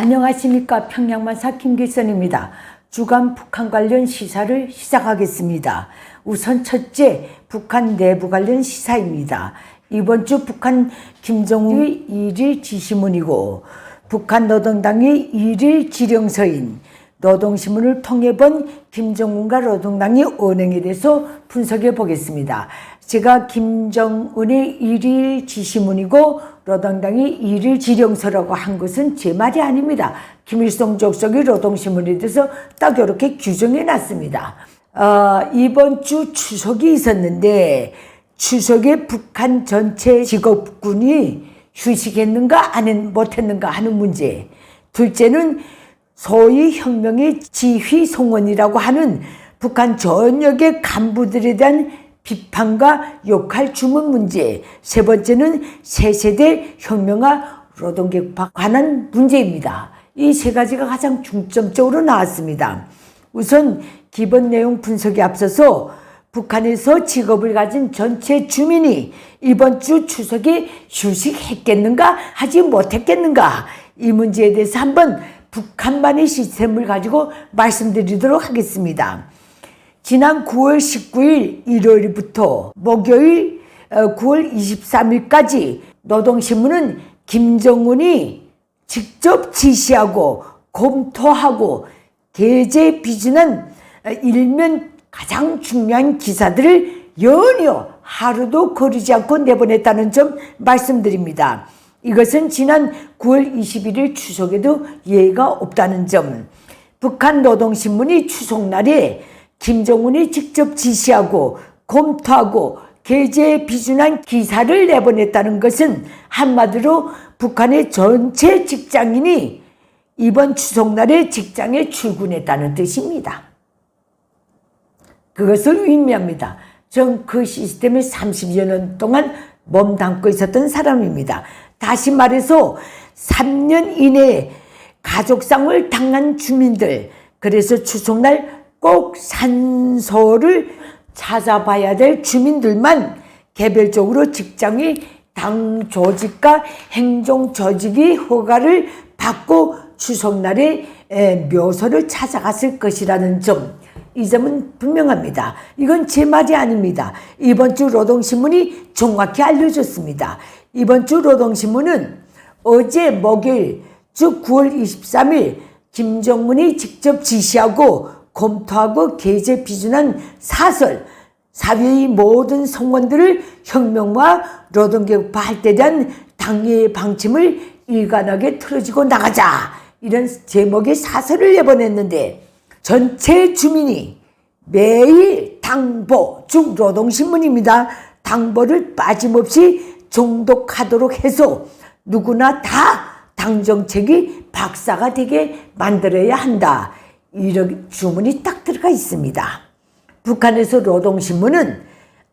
안녕하십니까. 평양만사 김길선입니다. 주간 북한 관련 시사를 시작하겠습니다. 우선 첫째, 북한 내부 관련 시사입니다. 이번 주 북한 김정은의 1일 지시문이고 북한 노동당의 1일 지령서인 노동신문을 통해 본 김정은과 노동당의 언행에 대해서 분석해 보겠습니다. 제가 김정은의 1일 지시문이고 노동당의 1일 지령서라고 한 것은 제 말이 아닙니다. 김일성 족속의 노동신문에 대해서 딱 이렇게 규정해 놨습니다. 이번 주 추석이 있었는데 추석에 북한 전체 직업군이 휴식했는가 못했는가 하는 문제. 둘째는 소위 혁명의 지휘송원이라고 하는 북한 전역의 간부들에 대한 비판과 역할 주문 문제. 세 번째는 새세대 혁명화 노동계급화 관한 문제입니다. 이 세 가지가 가장 중점적으로 나왔습니다. 우선 기본 내용 분석에 앞서서 북한에서 직업을 가진 전체 주민이 이번 주 추석에 휴식했겠는가 하지 못했겠는가, 이 문제에 대해서 한번 북한만의 시스템을 가지고 말씀드리도록 하겠습니다. 지난 9월 19일 일요일부터 목요일 9월 23일까지 노동신문은 김정은이 직접 지시하고 검토하고 게재 비준한 일면 가장 중요한 기사들을 연이어 하루도 거르지 않고 내보냈다는 점 말씀드립니다. 이것은 지난 9월 21일 추석에도 예의가 없다는 점. 북한 노동신문이 추석날에 김정은이 직접 지시하고 검토하고 게재에 비준한 기사를 내보냈다는 것은 한마디로 북한의 전체 직장인이 이번 추석날에 직장에 출근했다는 뜻입니다. 그것을 의미합니다. 전 그 시스템에 30여 년 동안 몸담고 있었던 사람입니다. 다시 말해서 3년 이내에 가족상을 당한 주민들, 그래서 추석날 꼭 산소를 찾아봐야 될 주민들만 개별적으로 직장의 당 조직과 행정 조직의 허가를 받고 추석날에 묘소를 찾아갔을 것이라는 점, 이 점은 분명합니다. 이건 제 말이 아닙니다. 이번 주 노동신문이 정확히 알려줬습니다. 이번 주 노동신문은 어제 목요일 즉 9월 23일 김정은이 직접 지시하고 검토하고 게재 비준한 사설, 사회의 모든 성원들을 혁명과 노동계급화할 때 대한 당의 방침을 일관하게 틀어지고 나가자, 이런 제목의 사설을 내보냈는데 전체 주민이 매일 당보, 즉 노동신문입니다. 당보를 빠짐없이 정독하도록 해서 누구나 다 당정책이 박사가 되게 만들어야 한다, 이런 주문이 딱 들어가 있습니다. 북한에서 노동신문은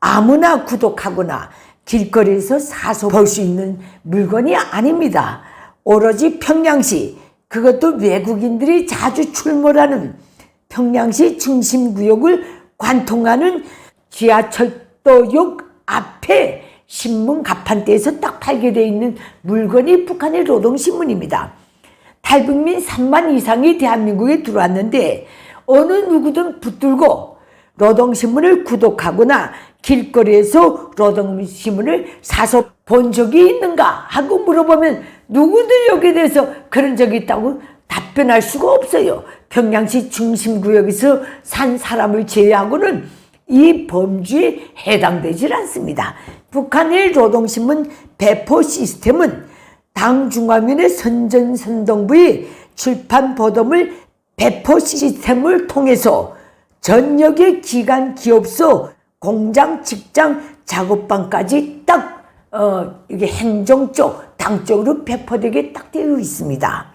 아무나 구독하거나 길거리에서 사서 볼 수 있는 물건이 아닙니다. 오로지 평양시, 그것도 외국인들이 자주 출몰하는 평양시 중심구역을 관통하는 지하철도역 앞에 신문 가판대에서 딱 팔게 되어 있는 물건이 북한의 노동신문입니다. 탈북민 3만 이상이 대한민국에 들어왔는데 어느 누구든 붙들고 노동신문을 구독하거나 길거리에서 노동신문을 사서 본 적이 있는가 하고 물어보면 누구도 여기에 대해서 그런 적이 있다고 답변할 수가 없어요. 평양시 중심구역에서 산 사람을 제외하고는 이 범주에 해당되질 않습니다. 북한의 노동신문 배포 시스템은 당 중앙위원회 선전선동부의 출판 보도물 배포 시스템을 통해서 전역의 기관, 기업소, 공장, 직장, 작업방까지 딱 이게 행정 쪽, 당 쪽으로 배포되게 딱 되어 있습니다.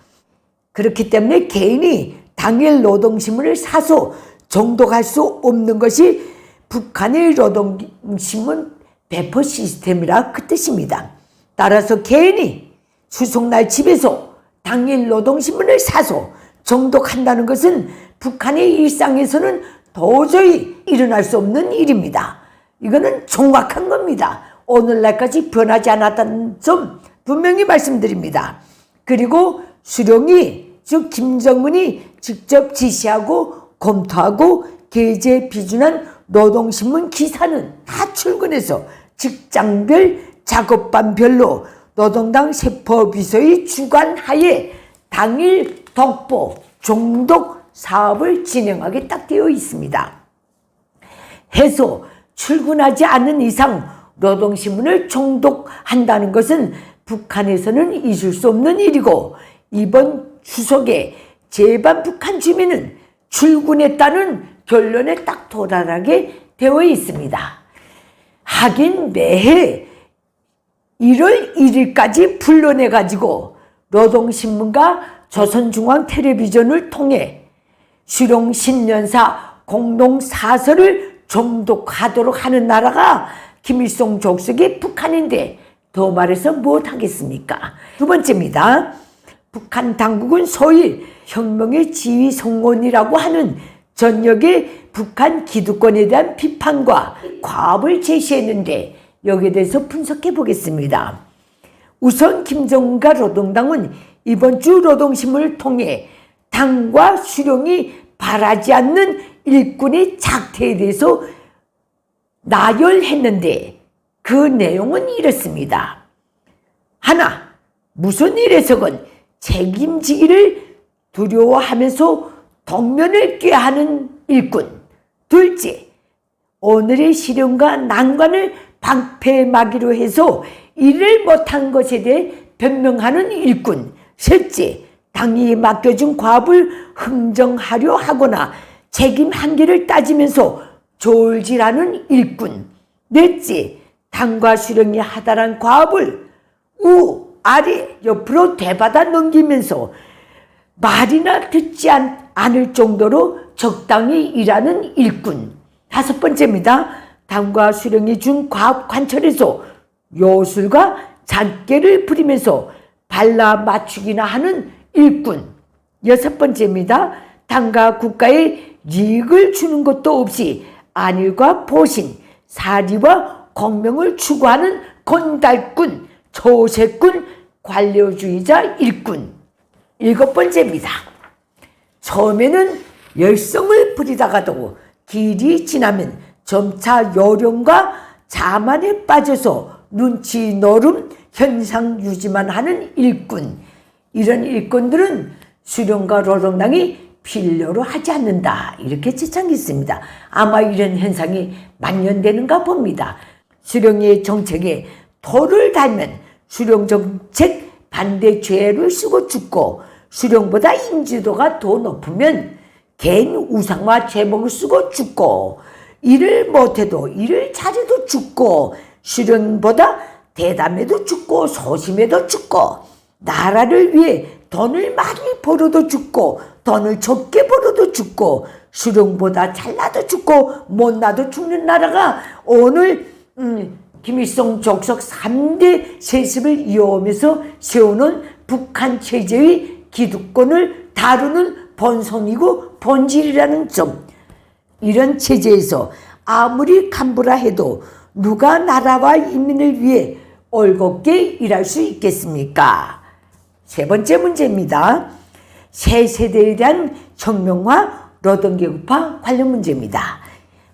그렇기 때문에 개인이 당일 노동신문을 사서 정독할 수 없는 것이 북한의 노동신문 배포 시스템이라 그 뜻입니다. 따라서 개인이 추석날 집에서 당일 노동신문을 사서 정독한다는 것은 북한의 일상에서는 도저히 일어날 수 없는 일입니다. 이거는 정확한 겁니다. 오늘날까지 변하지 않았다는 점 분명히 말씀드립니다. 그리고 수령이 즉 김정은이 직접 지시하고 검토하고 게재 비준한 노동신문 기사는 다 출근해서 직장별 작업반별로 노동당 세포비서의 주관하에 당일 독보 종독 사업을 진행하게 딱 되어 있습니다. 해서 출근하지 않는 이상 노동신문을 종독한다는 것은 북한에서는 있을 수 없는 일이고, 이번 추석에 제반 북한 주민은 출근했다는 결론에 딱 도달하게 되어 있습니다. 하긴 매해 1월 1일까지 불러내가지고 노동신문과 조선중앙텔레비전을 통해 수령 신년사 공동사설을 종독하도록 하는 나라가 김일성 족속의 북한인데 더 말해서 무엇하겠습니까? 두 번째입니다. 북한 당국은 소위 혁명의 지휘 성원이라고 하는 전역의 북한 기득권에 대한 비판과 과업을 제시했는데 여기에 대해서 분석해 보겠습니다. 우선 김정은과 노동당은 이번 주 노동신문을 통해 당과 수령이 바라지 않는 일꾼의 작태에 대해서 나열했는데 그 내용은 이렇습니다. 하나, 무슨 일에서건 책임지기를 두려워하면서 동면을 꾀하는 일꾼. 둘째, 오늘의 시련과 난관을 방패막이로 해서 일을 못한 것에 대해 변명하는 일꾼. 셋째, 당이 맡겨준 과업을 흥정하려 하거나 책임 한계를 따지면서 졸지라는 일꾼. 넷째, 당과 수령이 하달한 과업을 아래 옆으로 되받아 넘기면서 말이나 듣지 않을 정도로 적당히 일하는 일꾼. 다섯 번째입니다. 당과 수령이 준 과업 관철에서 요술과 잔꾀를 부리면서 발라 맞추기나 하는 일꾼. 여섯 번째입니다. 당과 국가에 이익을 주는 것도 없이 안일과 보신, 사리와 공명을 추구하는 건달꾼, 초세꾼, 관료주의자 일꾼. 일곱 번째입니다. 처음에는 열성을 부리다가도 길이 지나면 점차 요령과 자만에 빠져서 눈치 노름 현상 유지만 하는 일꾼. 이런 일꾼들은 수령과 노동당이 필요로 하지 않는다, 이렇게 지창했습니다. 아마 이런 현상이 만연되는가 봅니다. 수령의 정책에 도를 달면 수령 정책 반대 죄를 쓰고 죽고, 수령보다 인지도가 더 높으면 개인 우상과 제목을 쓰고 죽고, 일을 못해도 일을 잘해도 죽고, 수령보다 대담해도 죽고 소심해도 죽고, 나라를 위해 돈을 많이 벌어도 죽고 돈을 적게 벌어도 죽고, 수령보다 잘나도 죽고 못나도 죽는 나라가 오늘 김일성 족속 3대 세습을 이어오면서 세우는 북한 체제의 기득권을 다루는 본성이고 본질이라는 점. 이런 체제에서 아무리 간부라 해도 누가 나라와 인민을 위해 올곧게 일할 수 있겠습니까? 세 번째 문제입니다. 새 세대에 대한 혁명화, 노동계급화 관련 문제입니다.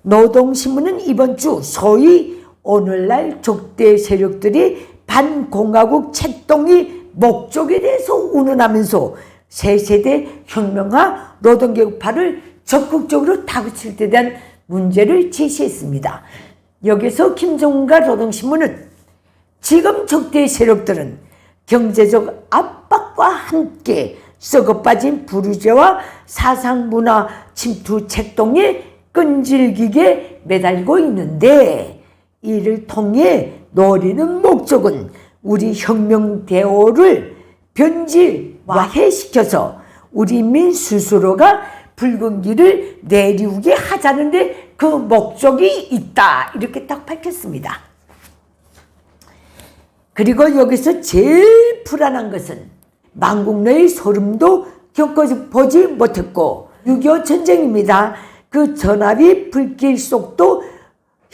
노동신문은 이번 주 소위 오늘날 적대 세력들이 반공화국 책동의 목적에 대해서 운운하면서 새 세대 혁명화, 노동계급화를 적극적으로 다그칠 데 대한 문제를 제시했습니다. 여기서 김정은과 노동신문은 지금 적대 세력들은 경제적 압박과 함께 썩어빠진 부르주아와 사상문화 침투 책동에 끈질기게 매달고 있는데, 이를 통해 노리는 목적은 우리 혁명 대오를 변질화해시켜서 우리 민 스스로가 붉은 길을 내리우게 하자는데 그 목적이 있다, 이렇게 딱 밝혔습니다. 그리고 여기서 제일 불안한 것은 만국노의 소름도 겪어보지 못했고 6.25 전쟁입니다. 그 전압이 불길 속도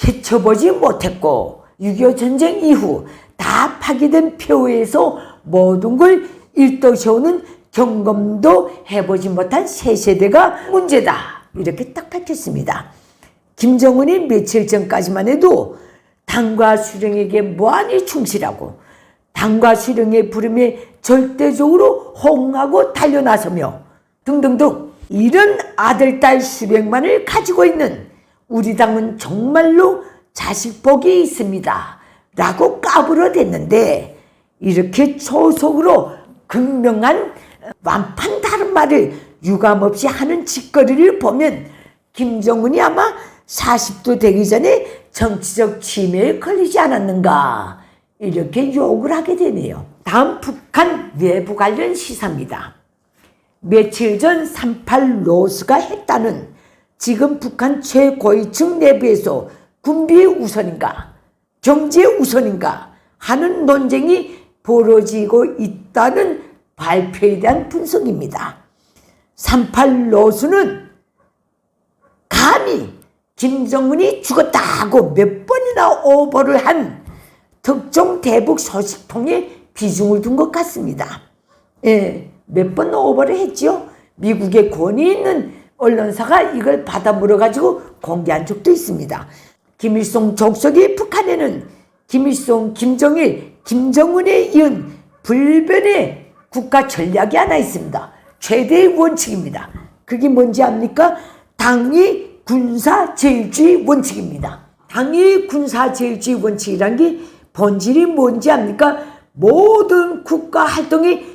헤쳐보지 못했고 6.25 전쟁 이후 다 파괴된 폐허에서 모든 걸 일떠세우는 경험도 해보지 못한 새 세대가 문제다. 이렇게 딱 밝혔습니다. 김정은이 며칠 전까지만 해도 당과 수령에게 무한히 충실하고 당과 수령의 부름에 절대적으로 호응하고 달려나서며 등등등 이런 아들, 딸 수백만을 가지고 있는 우리 당은 정말로 자식복이 있습니다. 라고 까불어댔는데 이렇게 초속으로 극명한 완판 다른 말을 유감없이 하는 짓거리를 보면 김정은이 아마 40도 되기 전에 정치적 치매에 걸리지 않았는가 이렇게 욕을 하게 되네요. 다음 북한 외부 관련 시사입니다. 며칠 전 38 로스가 했다는 지금 북한 최고위층 내부에서 군비 우선인가 경제 우선인가 하는 논쟁이 벌어지고 있다는 발표에 대한 분석입니다. 38 로스는 감히 김정은이 죽었다고 몇 번이나 오보를 한 특정 대북 소식통에 비중을 둔 것 같습니다. 예, 몇 번 오보를 했죠. 미국의 권위 있는 언론사가 이걸 받아 물어가지고 공개한 적도 있습니다. 김일성 족속이 북한에는 김일성, 김정일, 김정은에 이은 불변의 국가 전략이 하나 있습니다. 최대의 원칙입니다. 그게 뭔지 압니까? 당위 군사제일주의 원칙입니다. 당위 군사제일주의 원칙이란 게 본질이 뭔지 압니까? 모든 국가 활동의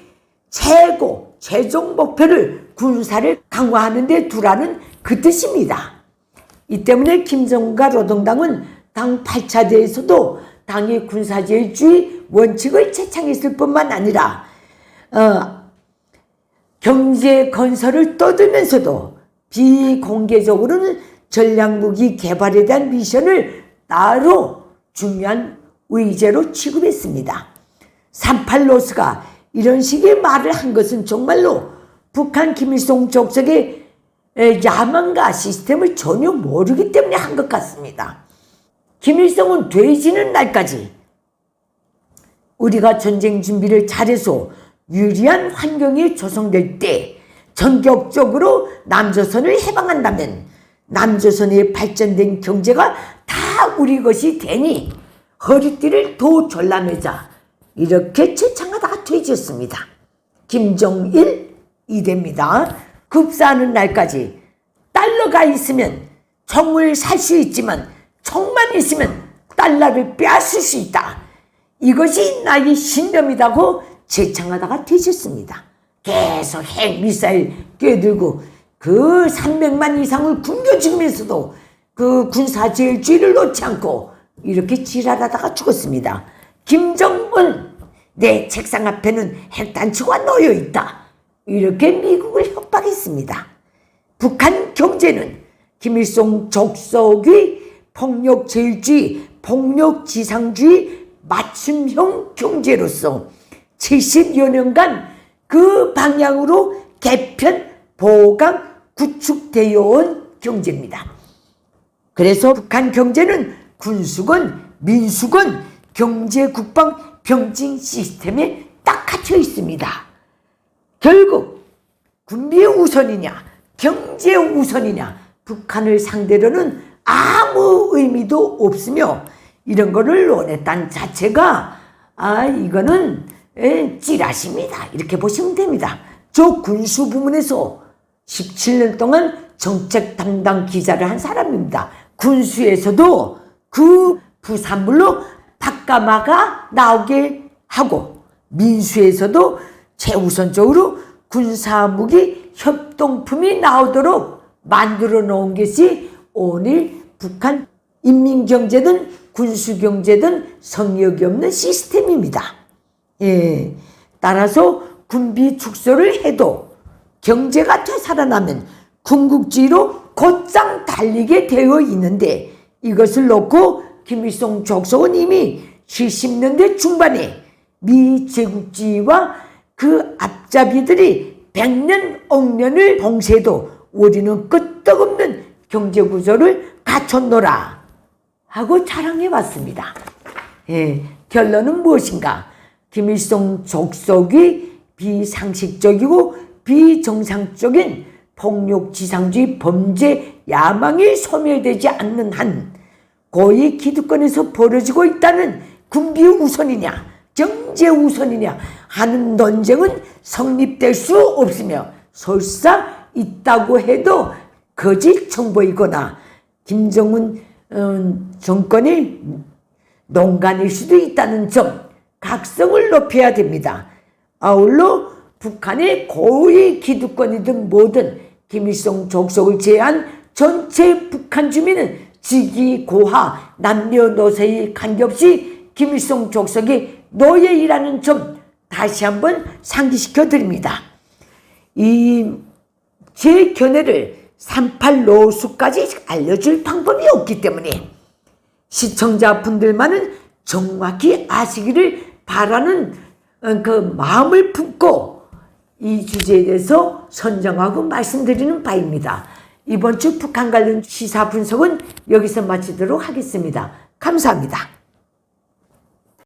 최종 목표를 군사를 강화하는 데 두라는 그 뜻입니다. 이 때문에 김정은과 노동당은 당 8차대에서도 당의 군사제일주의 원칙을 채창했을 뿐만 아니라 경제 건설을 떠들면서도 비공개적으로는 전략무기 개발에 대한 미션을 따로 중요한 의제로 취급했습니다. 38 로스가 이런 식의 말을 한 것은 정말로 북한 김일성 족속의 야망과 시스템을 전혀 모르기 때문에 한 것 같습니다. 김일성은 되지는 날까지 우리가 전쟁 준비를 잘해서 유리한 환경이 조성될 때 전격적으로 남조선을 해방한다면 남조선의 발전된 경제가 다 우리 것이 되니 허리띠를 더 졸라매자 이렇게 채창하다가 퇴지했습니다. 김정일 이대입니다. 급사하는 날까지 달러가 있으면 총을 살 수 있지만 총만 있으면 달러를 빼앗을 수 있다. 이것이 나의 신념이라고 제창하다가 퇴졌습니다. 계속 핵미사일 껴들고 그 300만 이상을 굶겨주면서도 그 군사제일주의를 놓지 않고 이렇게 지랄하다가 죽었습니다. 김정은 내 책상 앞에는 핵단추가 놓여있다. 이렇게 미국을 협박했습니다. 북한 경제는 김일성 족속의 폭력제일주의, 폭력지상주의 맞춤형 경제로서 70여 년간 그 방향으로 개편, 보강, 구축되어 온 경제입니다. 그래서 북한 경제는 군수건, 민수건, 경제, 국방, 병진 시스템에 딱 갇혀 있습니다. 결국 군비 우선이냐, 경제 우선이냐, 북한을 상대로는 아무 의미도 없으며 이런 거를 논했다는 자체가 이거는 찌라시입니다. 이렇게 보시면 됩니다. 저 군수 부문에서 17년 동안 정책 담당 기자를 한 사람입니다. 군수에서도 그 부산물로 닭가마가 나오게 하고 민수에서도 최우선적으로 군사무기 협동품이 나오도록 만들어 놓은 것이 오늘 북한 인민경제든 군수경제든 성역이 없는 시스템입니다. 예, 따라서 군비 축소를 해도 경제가 되살아나면 군국주의로 곧장 달리게 되어 있는데 이것을 놓고 김일성 족속은 이미 70년대 중반에 미 제국주의와 그 앞잡이들이 100년, 억년을 봉쇄해도 우리는 끄떡없는 경제구조를 갖췄노라 하고 자랑해왔습니다. 예, 결론은 무엇인가? 김일성 족속이 비상식적이고 비정상적인 폭력, 지상주의, 범죄, 야망이 소멸되지 않는 한 고위 기득권에서 벌어지고 있다는 군비 우선이냐 경제 우선이냐 하는 논쟁은 성립될 수 없으며 설사 있다고 해도 거짓 정보이거나 김정은 정권의 농간일 수도 있다는 점 각성을 높여야 됩니다. 아울러 북한의 고위 기득권이든 뭐든 김일성 족속을 제외한 전체 북한 주민은 직위, 고하, 남녀노소에 관계없이 김일성 족속의 노예이라는 점 다시 한번 상기시켜 드립니다. 제 견해를 38 노수까지 알려줄 방법이 없기 때문에 시청자분들만은 정확히 아시기를 바라는 그 마음을 품고 이 주제에 대해서 선정하고 말씀드리는 바입니다. 이번 주 북한 관련 시사 분석은 여기서 마치도록 하겠습니다. 감사합니다.